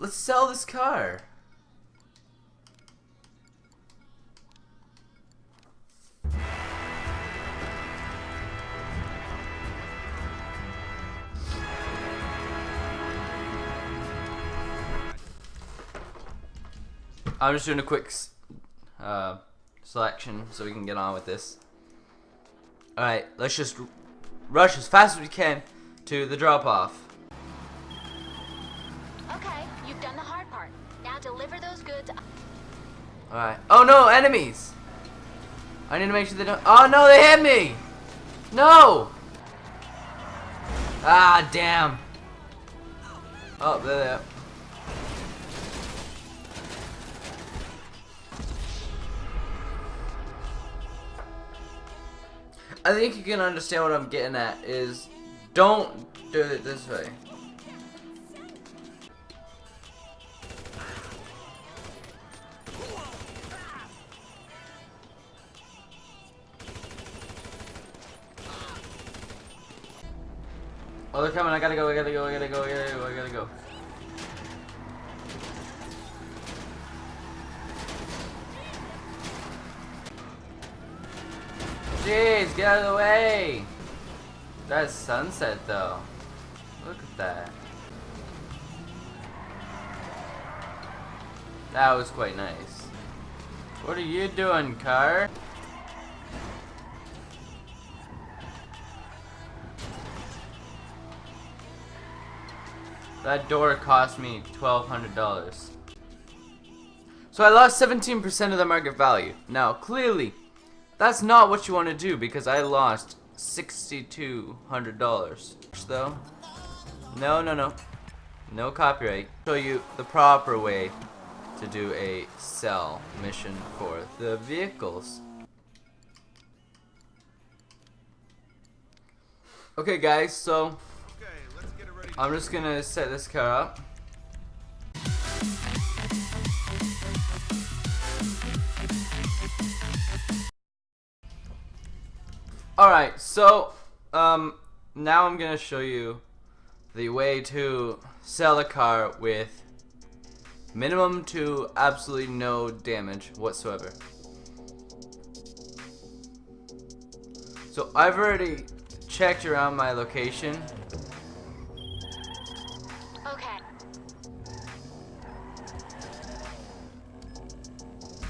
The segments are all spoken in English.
Let's sell this car. I'm just doing a quick selection so we can get on with this. Alright, let's just rush as fast as we can to the drop-off. Okay, you've done the hard part. Now deliver those goods. Alright. Oh no, enemies! I need to make sure they don't. Oh no, they hit me! No! Ah, damn. Oh, there they are. I think you can understand what I'm getting at is don't do it this way. Oh, they're coming. I gotta go. I gotta go. I gotta go. I gotta go. I gotta go. Jeez, get out of the way! That's sunset though. Look at that. That was quite nice. What are you doing, car? That door cost me $1,200. So I lost 17% of the market value. Now, clearly, that's not what you want to do because I lost $6,200. Though, no copyright. Show you the proper way to do a sell mission for the vehicles. Okay, guys, so I'm just gonna set this car up. Alright, so now I'm gonna show you the way to sell a car with minimum to absolutely no damage whatsoever. So I've already checked around my location. Okay.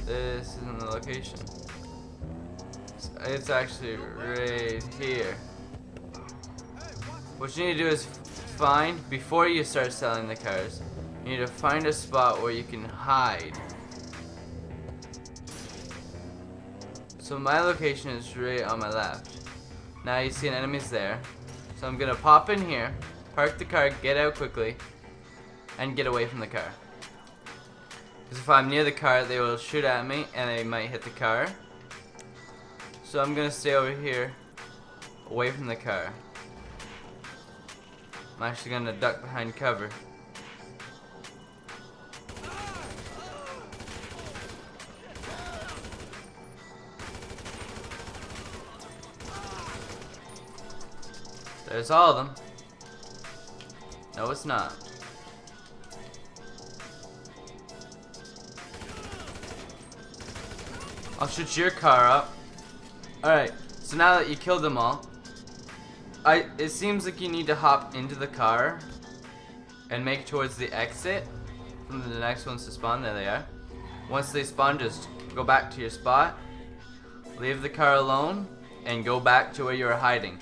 This isn't the location. It's actually right here. What you need to do is find, before you start selling the cars, you need to find a spot where you can hide. So my location is right on my left. Now you see an enemy's there. So I'm gonna pop in here, park the car, get out quickly, and get away from the car. Because if I'm near the car, they will shoot at me and they might hit the car. So I'm gonna stay over here, away from the car. I'm actually gonna duck behind cover. There's all of them. No, it's not. I'll shoot your car up. Alright, so now that you killed them all, it seems like you need to hop into the car and make towards the exit from the next ones to spawn. There they are. Once they spawn, just go back to your spot, leave the car alone, and go back to where you were hiding.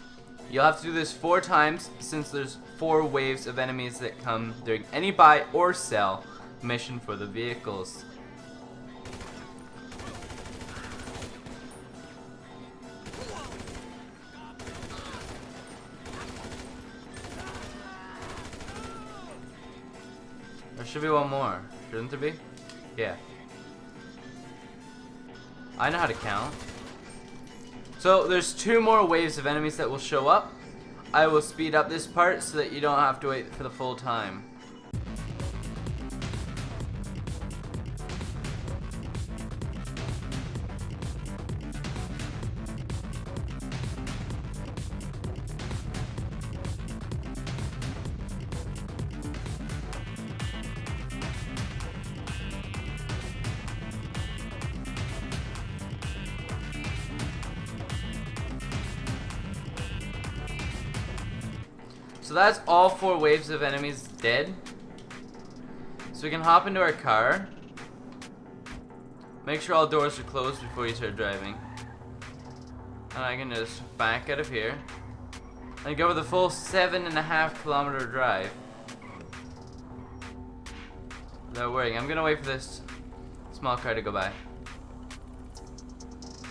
You'll have to do this 4 times since there's 4 waves of enemies that come during any buy or sell mission for the vehicles. There should be one more, shouldn't there be? Yeah. I know how to count. So there's 2 more waves of enemies that will show up. I will speed up this part so that you don't have to wait for the full time. So that's all 4 waves of enemies dead. So we can hop into our car. Make sure all doors are closed before you start driving. And I can just back out of here and go with a full 7.5 kilometer drive without worrying. I'm gonna wait for this small car to go by.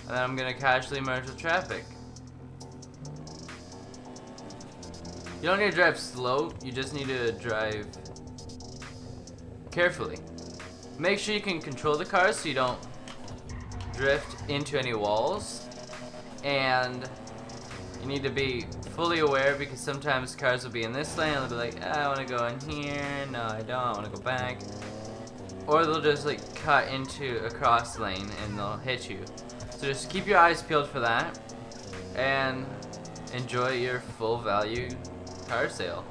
And then I'm gonna casually merge with traffic. You don't need to drive slow, you just need to drive carefully. Make sure you can control the car so you don't drift into any walls. And you need to be fully aware because sometimes cars will be in this lane and they'll be like, I want to go in here, no I don't, I want to go back. Or they'll just like cut into a cross lane and they'll hit you. So just keep your eyes peeled for that and enjoy your full value car sale.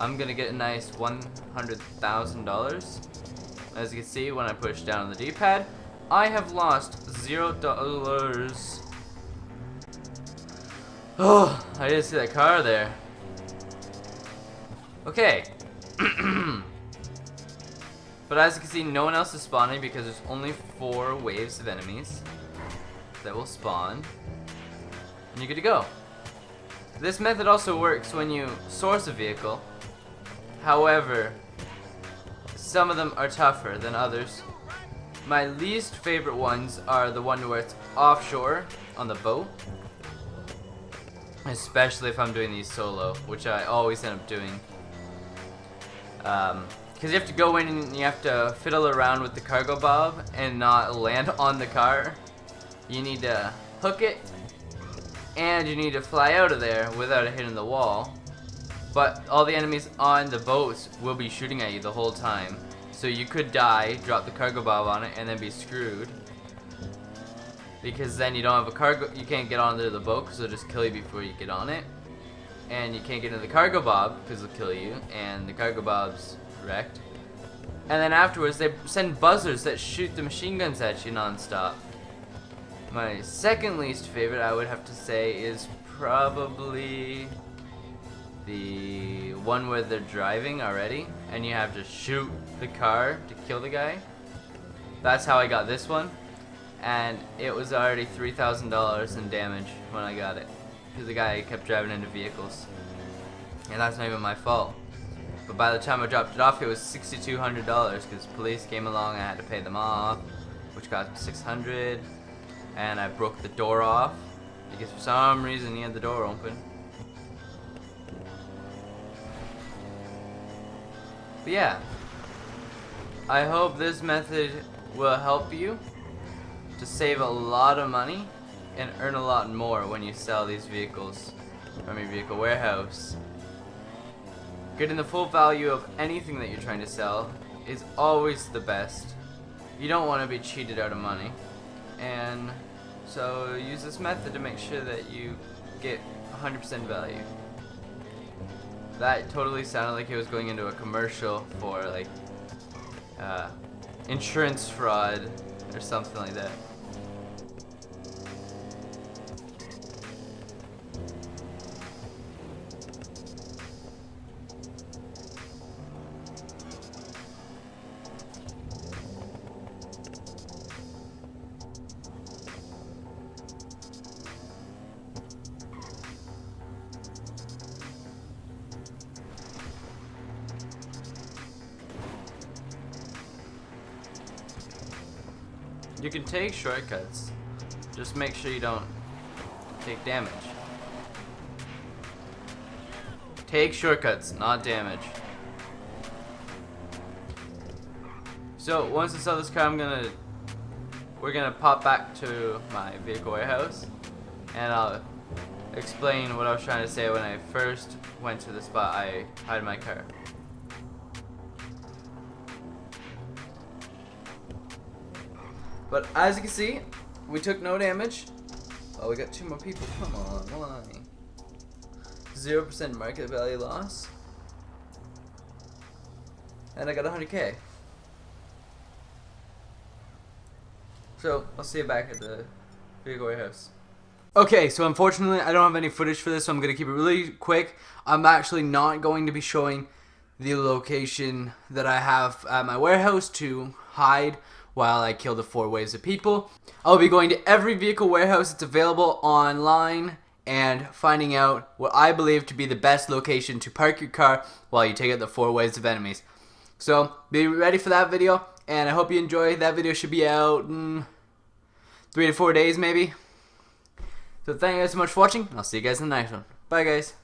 I'm gonna get a nice $100,000. As you can see, when I push down on the D-pad, I have lost $0. Oh, I didn't see that car there. Okay. But as you can see, no one else is spawning because there's only 4 waves of enemies that will spawn. And you're good to go. This method also works when you source a vehicle. However, some of them are tougher than others. My least favorite ones are the one where it's offshore on the boat. Especially if I'm doing these solo, which I always end up doing. Because you have to go in and you have to fiddle around with the cargo bob and not land on the car. You need to hook it and you need to fly out of there without it hitting the wall. But all the enemies on the boats will be shooting at you the whole time. So you could die, drop the cargo bob on it, and then be screwed. Because then you don't have a cargo, you can't get onto the boat because they'll just kill you before you get on it. And you can't get into the cargo bob because they'll kill you, and the cargo bob's wrecked. And then afterwards they send buzzers that shoot the machine guns at you non-stop. My second least favorite, I would have to say, is probably the one where they're driving already and you have to shoot the car to kill the guy. That's how I got this one, and it was already $3,000 in damage when I got it because the guy kept driving into vehicles, and that's not even my fault. But by the time I dropped it off, it was $6,200 because police came along. I had to pay them off, which got $600, and I broke the door off because for some reason he had the door open. But yeah, I hope this method will help you to save a lot of money and earn a lot more when you sell these vehicles from your vehicle warehouse. Getting the full value of anything that you're trying to sell is always the best. You don't want to be cheated out of money, and so use this method to make sure that you get 100% value. That totally sounded like it was going into a commercial for like insurance fraud or something like that. You can take shortcuts, just make sure you don't take damage. Take shortcuts, not damage. So once I sell this car, we're gonna pop back to my vehicle warehouse, and I'll explain what I was trying to say when I first went to the spot I hid my car. But as you can see, we took no damage. Oh, we got 2 more people. Come on, why? 0% market value loss. And I got 100K. So, I'll see you back at the vehicle warehouse. Okay, so unfortunately I don't have any footage for this, so I'm going to keep it really quick. I'm actually not going to be showing the location that I have at my warehouse to hide while I kill the 4 waves of people. I'll be going to every vehicle warehouse that's available online and finding out what I believe to be the best location to park your car while you take out the 4 waves of enemies. So be ready for that video, and I hope you enjoy. That video should be out in 3 to 4 days maybe. So thank you guys so much for watching. I'll see you guys in the next one. Bye guys.